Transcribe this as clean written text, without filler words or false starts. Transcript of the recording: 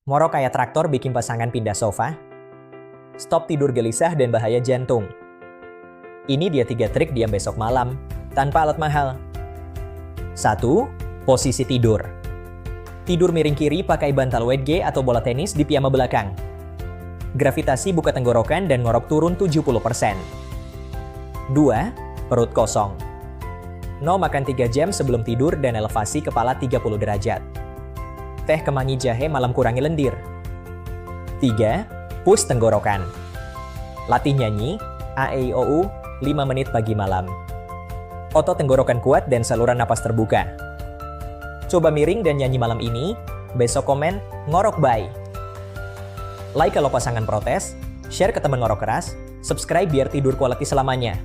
Ngorok kayak traktor bikin pasangan pindah sofa. Stop tidur gelisah dan bahaya jantung. Ini dia 3 trik diam besok malam, tanpa alat mahal. 1. Posisi tidur. Tidur miring kiri pakai bantal weight G atau bola tenis di piyama belakang. Gravitasi buka tenggorokan dan ngorok turun 70%. 2. Perut kosong. No makan 3 jam sebelum tidur dan elevasi kepala 30 derajat. Teh kemangi jahe malam kurangi lendir. 3. Push tenggorokan. Latih nyanyi, A-E-I-O-U, 5 menit pagi malam. Otot tenggorokan kuat dan saluran napas terbuka. Coba miring dan nyanyi malam ini, besok komen, ngorok bye. Like kalau pasangan protes, share ke teman ngorok keras, subscribe biar tidur quality selamanya.